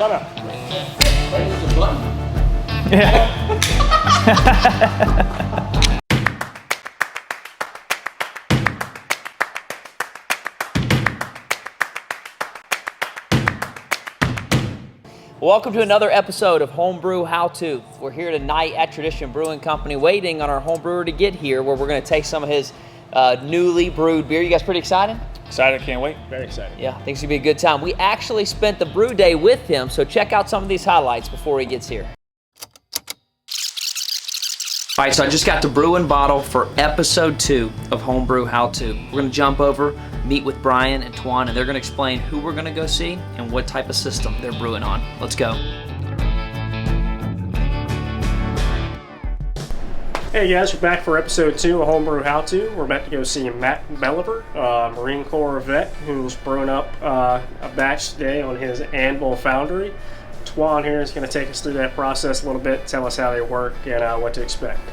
Yeah. Welcome to another episode of Homebrew How To. We're here tonight at Tradition Brewing Company waiting on our home brewer to get here, where we're going to taste some of his newly brewed beer. You guys pretty excited? Excited, can't wait. Very excited. Yeah, I think it's going to be a good time. We actually spent the brew day with him, so check out some of these highlights before he gets here. All right, so I just got the brew and bottle for episode 2 of Homebrew How To. We're going to jump over, meet with Brian and Twan, and they're going to explain who we're going to go see and what type of system they're brewing on. Let's go. Hey guys, we're back for episode 2 of Homebrew How To. We're about to go see Matt Bellaver, Marine Corps vet, who's brewing up a batch today on his Anvil Foundry. Twan here is going to take us through that process a little bit, tell us how they work and what to expect.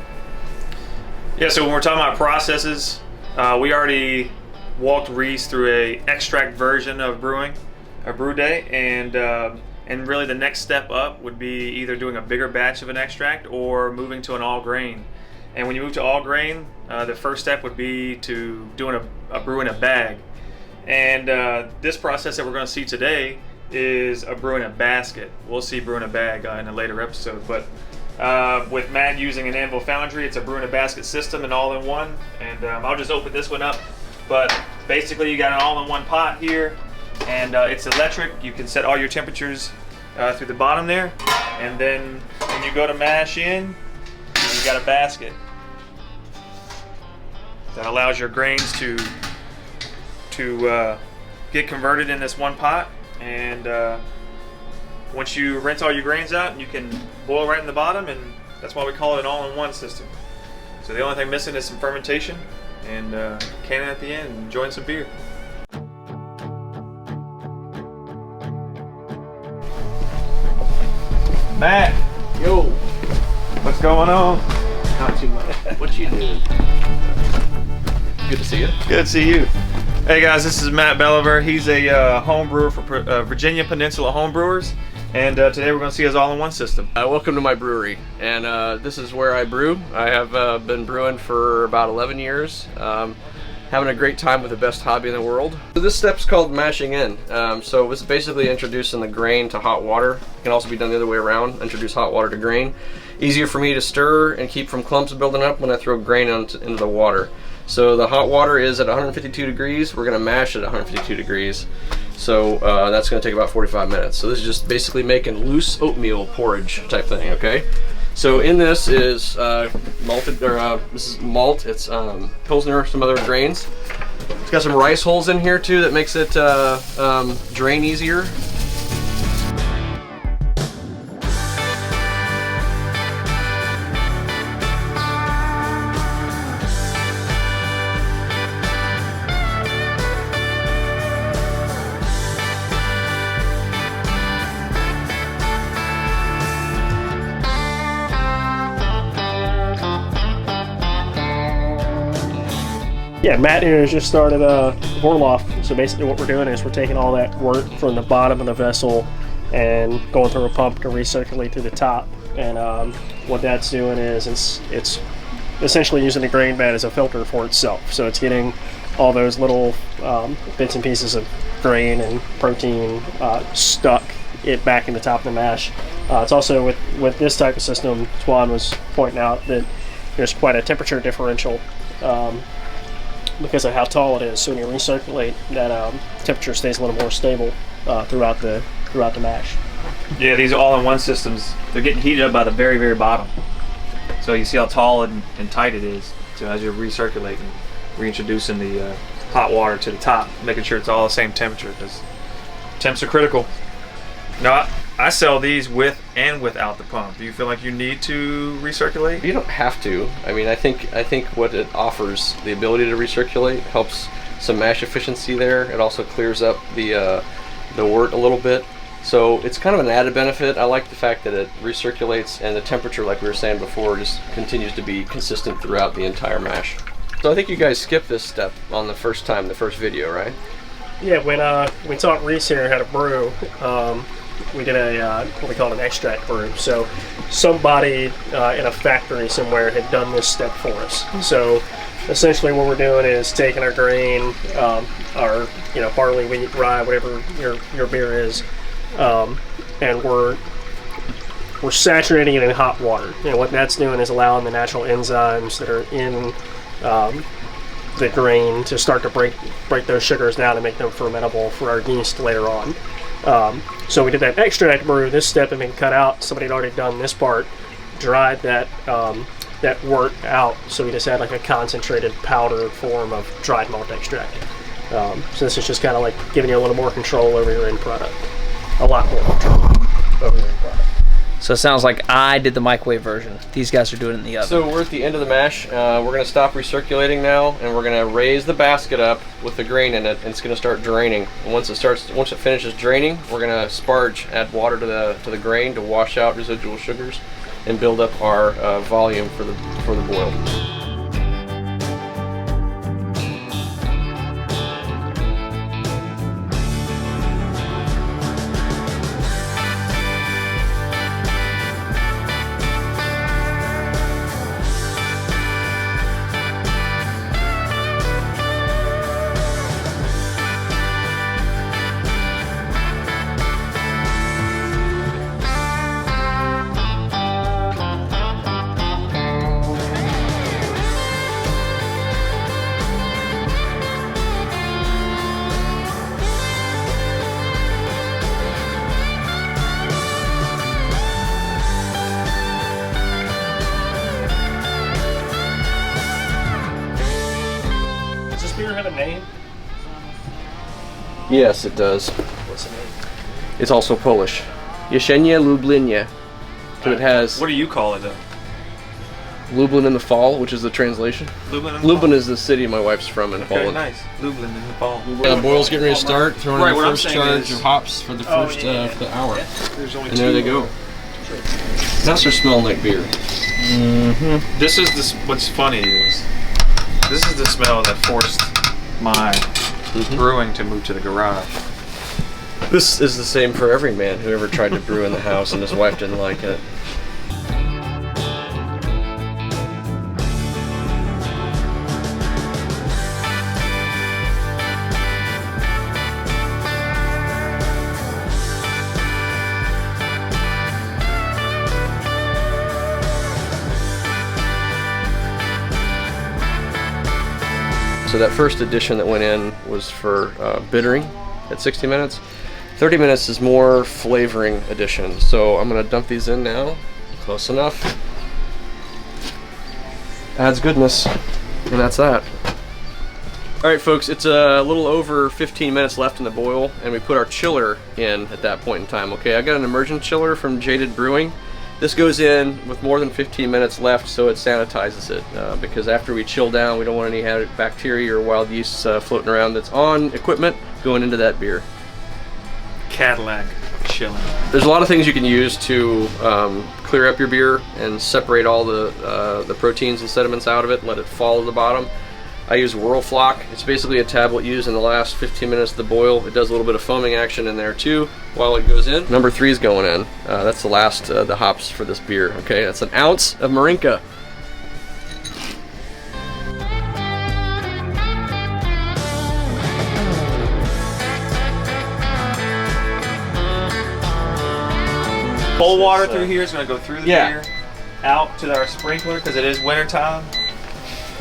Yeah, so when we're talking about processes, we already walked Reese through a extract version of brewing, a brew day, and really the next step up would be either doing a bigger batch of an extract or moving to an all grain. And when you move to all grain, the first step would be to doing a brew in a bag. And this process that we're going to see today is a brew in a basket. We'll see brew in a bag in a later episode, but with Matt using an Anvil Foundry, it's a brew in a basket system and all in one. And I'll just open this one up. But basically, you got an all-in-one pot here, and it's electric. You can set all your temperatures through the bottom there, and then when you go to mash in, you got a basket that allows your grains to get converted in this one pot. And once you rinse all your grains out, you can boil right in the bottom, and that's why we call it an all-in-one system. So the only thing missing is some fermentation and canning at the end and enjoying some beer. Matt, Yo! what's going on? Not too much. What you doing? Good to see you. Good to see you. Hey guys, this is Matt Bellaver. He's a home brewer for Virginia Peninsula Homebrewers, and today we're going to see his all-in-one system. Welcome to my brewery, and this is where I brew. I have been brewing for about 11 years, having a great time with the best hobby in the world. So this step's called mashing in. So it's basically introducing the grain to hot water. It can also be done the other way around, introduce hot water to grain. Easier for me to stir and keep from clumps building up when I throw grain into the water. So the hot water is at 152 degrees. We're gonna mash it at 152 degrees. So that's gonna take about 45 minutes. So this is just basically making loose oatmeal porridge type thing, okay? So in this is this is malt, it's pilsner, some other grains. It's got some rice hulls in here too that makes it drain easier. Yeah, Matt here has just started Vorloff. So basically what we're doing is we're taking all that wort from the bottom of the vessel and going through a pump to recirculate through the top. And what that's doing is it's essentially using the grain bed as a filter for itself. So it's getting all those little bits and pieces of grain and protein stuck it back in the top of the mash. It's also with this type of system, Twan was pointing out that there's quite a temperature differential because of how tall it is. So when you recirculate, that temperature stays a little more stable throughout the mash. Yeah, these all-in-one systems, they're getting heated up by the very, very bottom. So you see how tall and tight it is. So as you're recirculating, reintroducing the hot water to the top, making sure it's all the same temperature, because temps are critical. Now, I sell these with and without the pump. Do you feel like you need to recirculate? You don't have to. I mean, I think what it offers, the ability to recirculate, helps some mash efficiency there. It also clears up the wort a little bit. So it's kind of an added benefit. I like the fact that it recirculates and the temperature, like we were saying before, just continues to be consistent throughout the entire mash. So I think you guys skipped this step on the first video, right? Yeah, when we taught Reese here how to brew, we did a what we call an extract brew. So somebody in a factory somewhere had done this step for us. So essentially what we're doing is taking our grain, our barley, wheat, rye, whatever your beer is, and we're saturating it in hot water. And what that's doing is allowing the natural enzymes that are in the grain to start to break those sugars down and make them fermentable for our yeast later on. So we did that extract brew. This step had been cut out. Somebody had already done this part, dried that wort out. So we just had like a concentrated powder form of dried malt extract. So this is just kind of like giving you a little more control over your end product. A lot more control over your end product. So it sounds like I did the microwave version. These guys are doing it in the oven. So we're at the end of the mash. We're going to stop recirculating now, and we're going to raise the basket up with the grain in it, and it's going to start draining. And once it finishes draining, we're going to sparge, add water to the grain to wash out residual sugars, and build up our volume for the boil. Does this beer have a name? Yes, it does. What's the name? It's also Polish. Jesienia Lublinia. So it has What do you call it though? Lublin in the fall, which is the translation. Lublin in the Lublin fall? is the city my wife's from in Okay, Poland. nice. Lublin in the fall. The boil's getting ready to start. Throwing Right, in the what I'm first saying charge is- of hops for the first for the hour. There's only And there they go. That's their smelling like beer. This is this. What's funny is this is the smell that forced my brewing to move to the garage. This is the same for every man who ever tried to brew in the house and his wife didn't like it. So that first addition that went in was for bittering at 60 minutes. 30 minutes is more flavoring addition. So I'm gonna dump these in now. Close enough. Adds goodness, and that's that. All right, folks, it's a little over 15 minutes left in the boil, and we put our chiller in at that point in time. Okay, I got an immersion chiller from Jaded Brewing. This goes in with more than 15 minutes left, so it sanitizes it, because after we chill down, we don't want any bacteria or wild yeast floating around that's on equipment going into that beer. Cadillac chilling. There's a lot of things you can use to clear up your beer and separate all the proteins and sediments out of it and let it fall to the bottom. I use Whirlflock. It's basically a tablet used in the last 15 minutes of the boil. It does a little bit of foaming action in there too while it goes in. Number 3 is going in. That's the last the hops for this beer. Okay, that's an ounce of Marinka. Cold water through here is going to go through the Yeah. beer, out to our sprinkler because it is winter time.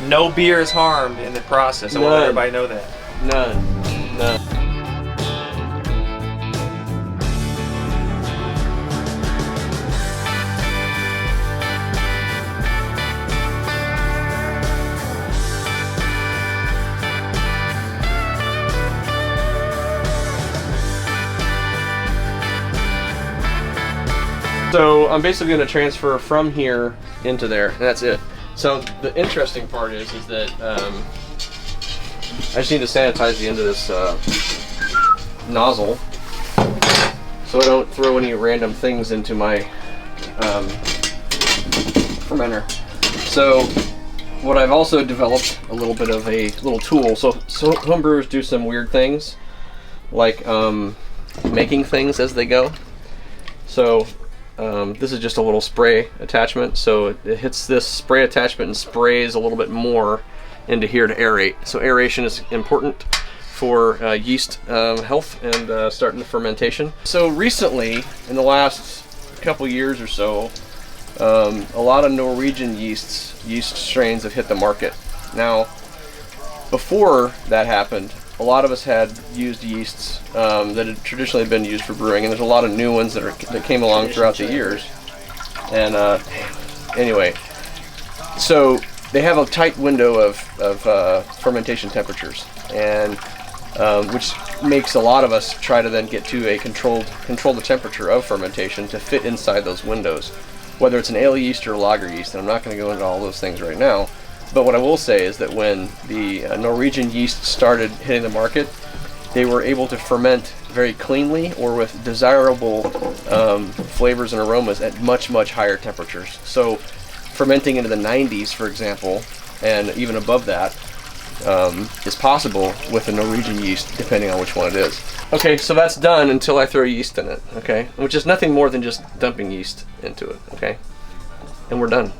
No beer is harmed in the process. I want None. everybody to know that. None. So I'm basically going to transfer from here into there, and that's it. So the interesting part is that I just need to sanitize the end of this nozzle so I don't throw any random things into my fermenter. So what I've also developed a little bit of a little tool. So homebrewers do some weird things, like making things as they go. So this is just a little spray attachment. So it hits this spray attachment and sprays a little bit more into here to aerate. So aeration is important for yeast health and starting the fermentation. So recently, in the last couple years or so, a lot of Norwegian yeast strains have hit the market. Now, before that happened, a lot of us had used yeasts that had traditionally been used for brewing, and there's a lot of new ones that came along throughout the years. And anyway, so they have a tight window of fermentation temperatures, and which makes a lot of us try to then get to a control the temperature of fermentation to fit inside those windows, whether it's an ale yeast or a lager yeast. And I'm not going to go into all those things right now. But what I will say is that when the Norwegian yeast started hitting the market, they were able to ferment very cleanly or with desirable flavors and aromas at much, much higher temperatures. So fermenting into the 90s, for example, and even above that, is possible with a Norwegian yeast, depending on which one it is. Okay, so that's done until I throw yeast in it, okay? Which is nothing more than just dumping yeast into it, okay? And we're done.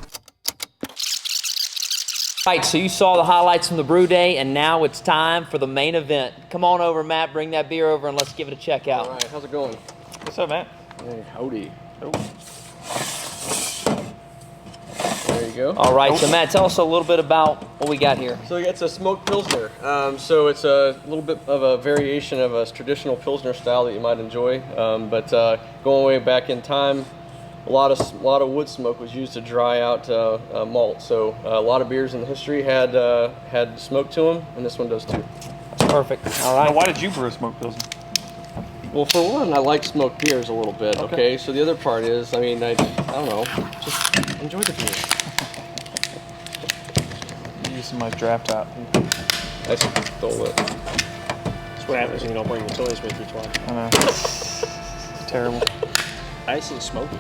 Right, so you saw the highlights from the brew day, and now it's time for the main event. Come on over, Matt. Bring that beer over, and let's give it a check out. All right, how's it going? What's up, Matt? Hey, howdy. Oh. There you go. All right, so Matt, tell us a little bit about what we got here. So it's a smoked pilsner. So it's a little bit of a variation of a traditional pilsner style that you might enjoy. But going way back in time, a lot of wood smoke was used to dry out malt. So a lot of beers in the history had smoke to them, and this one does too. Perfect. All right. Now, why did you brew a smoked pilsner? Well, for one, I like smoked beers a little bit. Okay. So the other part is, I mean, I don't know, just enjoy the beer. Using my draft top. I stole it. That's what happens when you don't bring the toys with you, Twan. I know. Terrible. Ice and smoky.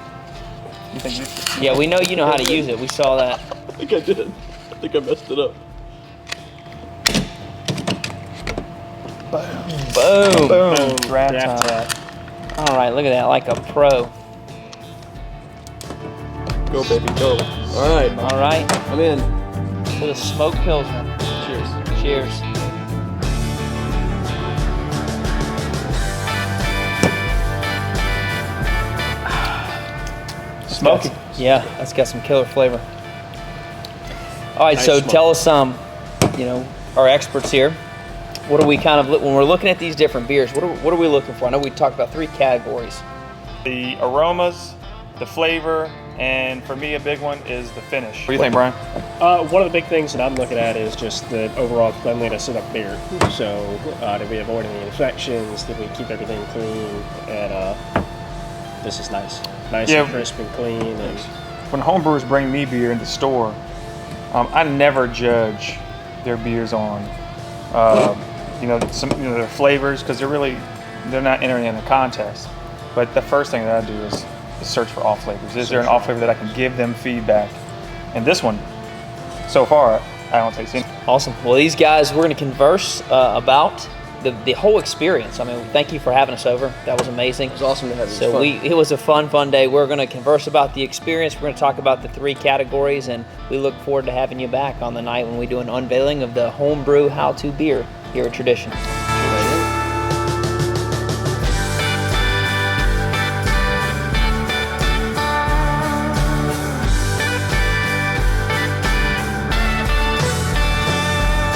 You think you? Yeah, we know you know how to use it. We saw that. I think I did. I think I messed it up. Boom. Boom. Draft top. All right, look at that, like a pro. Go, baby, go. All right. All right, I'm in. for the smoked pilsner. Cheers. Cheers. Smoky. Yeah, that's got some killer flavor. All right, Nice so smoke. tell us, you know, our experts here. What are we kind of when we're looking at these different beers? What are we looking for? I know we talked about 3 categories. The aromas, the flavor, and for me a big one is the finish. What do you think, Brian? One of the big things that I'm looking at is just the overall cleanliness of the beer. So did we avoid any infections? Did we keep everything clean? And this is nice. Nice Yeah. and crisp and clean. And When homebrewers bring me beer in the store, I never judge their beers on their flavors, because they're not entering in a contest. But the first thing that I do is search for off flavors. Is there an off flavor that I can give them feedback? And this one, so far, I don't taste any. Awesome. Well, these guys, we're going to converse about the whole experience. I mean, thank you for having us over. That was amazing. It was awesome to have you. So it was a fun day. We're going to converse about the experience. We're going to talk about the 3 categories, and we look forward to having you back on the night when we do an unveiling of the homebrew how-to beer here at Tradition.